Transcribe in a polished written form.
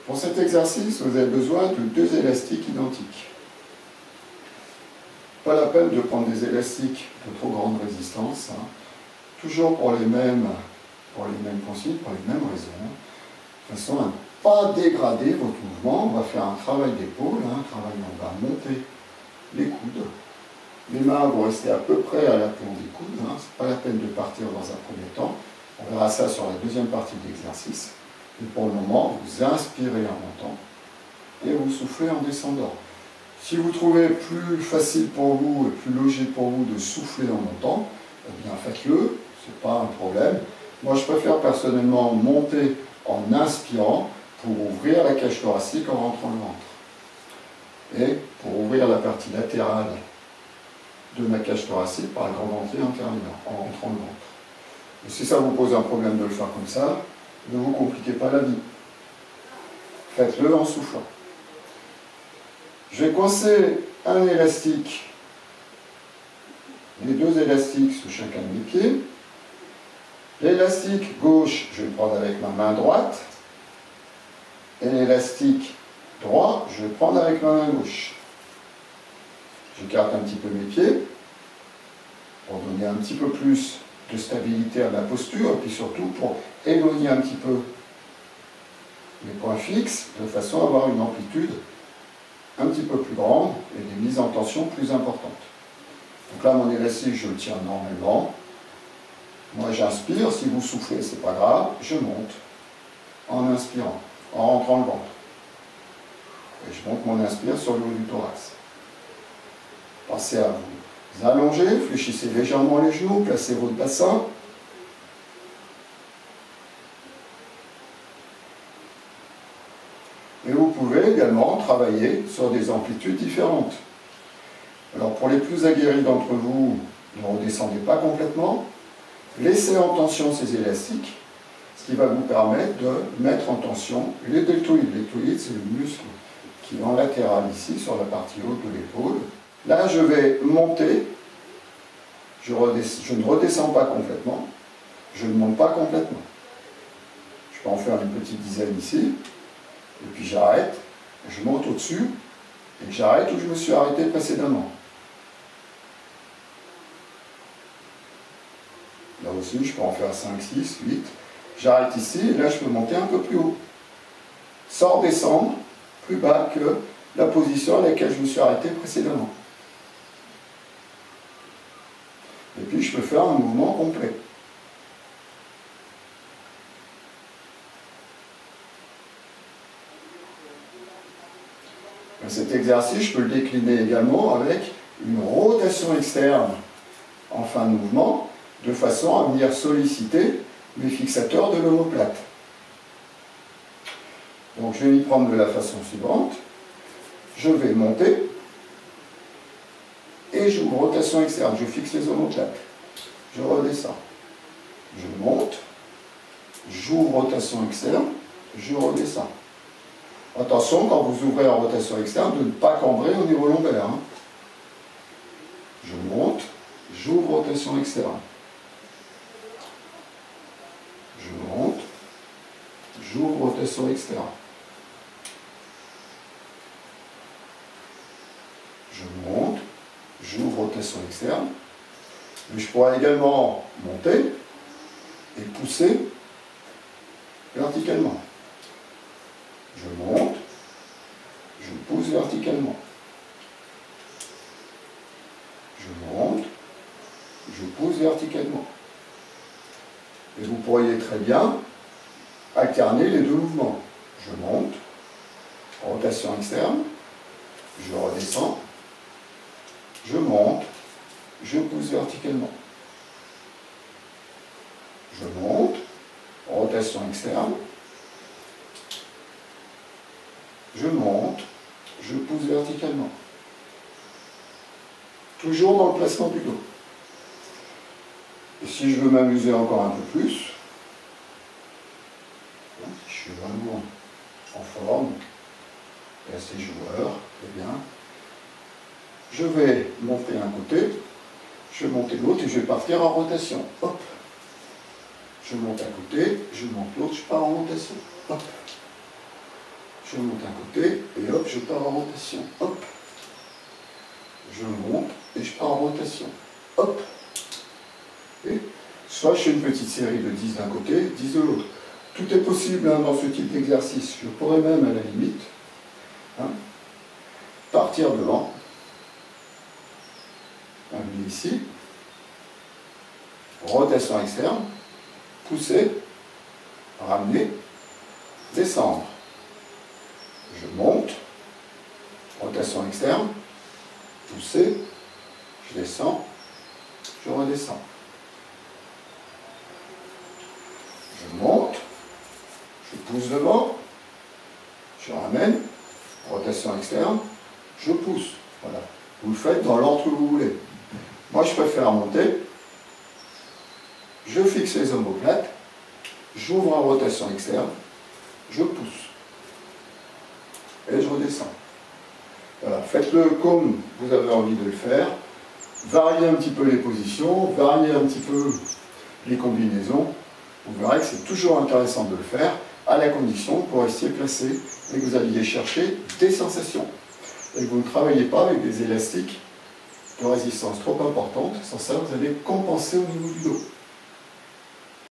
Pour cet exercice, vous avez besoin de 2 élastiques identiques. Pas la peine de prendre des élastiques de trop grande résistance, hein. Toujours pour les mêmes consignes, pour les mêmes raisons, de façon à ne pas dégrader votre mouvement. On va faire un travail d'épaule, hein, on va monter les coudes. Les mains vont rester à peu près à l'aplomb des coudes, hein. Ce n'est pas la peine de partir dans un premier temps. On verra ça sur la deuxième partie de l'exercice. Et pour le moment, vous inspirez en montant et vous soufflez en descendant. Si vous trouvez plus facile pour vous et plus logique pour vous de souffler en montant, eh bien faites-le, ce n'est pas un problème. Moi, je préfère personnellement monter en inspirant pour ouvrir la cage thoracique en rentrant le ventre. Et pour ouvrir la partie latérale de ma cage thoracique par la grande entrée intérieure, en rentrant le ventre. Et si ça vous pose un problème de le faire comme ça, ne vous compliquez pas la vie. Faites-le en soufflant. Je vais coincer un élastique, les 2 élastiques sous chacun de mes pieds. L'élastique gauche, je vais le prendre avec ma main droite. Et l'élastique droit, je vais le prendre avec ma main gauche. J'écarte un petit peu mes pieds pour donner un petit peu plus de stabilité à ma posture et puis surtout pour éloigner un petit peu les points fixes de façon à avoir une amplitude un petit peu plus grande et des mises en tension plus importantes. Donc là, mon élastique, je le tiens normalement. Moi, j'inspire. Si vous soufflez, c'est pas grave. Je monte en inspirant, en rentrant le ventre. Et je monte mon inspire sur le haut du thorax. Pensez à vous allonger, fléchissez légèrement les genoux, placez votre bassin. Et vous pouvez également travailler sur des amplitudes différentes. Alors pour les plus aguerris d'entre vous, ne redescendez pas complètement. Laissez en tension ces élastiques, ce qui va vous permettre de mettre en tension les deltoïdes. Les deltoïdes, c'est le muscle qui est en latéral ici, sur la partie haute de l'épaule. Là, je vais monter. Je ne redescends pas complètement. Je ne monte pas complètement. Je peux en faire une petite dizaine ici. Et puis j'arrête, je monte au-dessus, et j'arrête où je me suis arrêté précédemment. Là aussi, je peux en faire 5, 6, 8. J'arrête ici, et là, je peux monter un peu plus haut. Sans redescendre plus bas que la position à laquelle je me suis arrêté précédemment. Et puis, je peux faire un mouvement complet. Cet exercice, je peux le décliner également avec une rotation externe en fin de mouvement, de façon à venir solliciter les fixateurs de l'omoplate. Donc je vais m'y prendre de la façon suivante. Je vais monter et j'ouvre rotation externe, je fixe les omoplates. Je redescends. Je monte, j'ouvre rotation externe, je redescends. Attention, quand vous ouvrez en rotation externe, de ne pas cambrer au niveau lombaire. Hein. Je monte, j'ouvre rotation externe. Je monte, j'ouvre rotation externe. Je monte, j'ouvre rotation externe. Mais je pourrais également monter et pousser verticalement. Je monte, je pousse verticalement. Je monte, je pousse verticalement. Et vous pourriez très bien alterner les 2 mouvements. Je monte, rotation externe, je redescends, je monte, je pousse verticalement. Je monte, rotation externe, je monte, je pousse verticalement. Toujours dans le placement du dos. Et si je veux m'amuser encore un peu plus, je suis vraiment en forme et assez joueur, très bien. Je vais monter un côté, je vais monter l'autre et je vais partir en rotation. Hop. Je monte un côté, je monte l'autre, je pars en rotation. Hop. je monte un côté, et hop, je pars en rotation. Hop. Je monte, et je pars en rotation. Hop. Et soit je fais une petite série de 10 d'un côté, 10 de l'autre. Tout est possible hein, dans ce type d'exercice. Je pourrais même, à la limite, hein, partir devant, amener ici, rotation externe, pousser, ramener, descendre. Je monte, rotation externe, pousser, je descends, je redescends. Je monte, je pousse devant, je ramène, rotation externe, je pousse. Voilà. Vous le faites dans l'ordre que vous voulez. Moi, je préfère monter, je fixe les omoplates, j'ouvre en rotation externe, je pousse. Et je redescends. Voilà. Faites-le comme vous avez envie de le faire. Variez un petit peu les positions, variez un petit peu les combinaisons. Vous verrez que c'est toujours intéressant de le faire, à la condition que vous restiez placé et que vous alliez chercher des sensations. Et que vous ne travaillez pas avec des élastiques de résistance trop importantes. Sans ça, vous allez compenser au niveau du dos.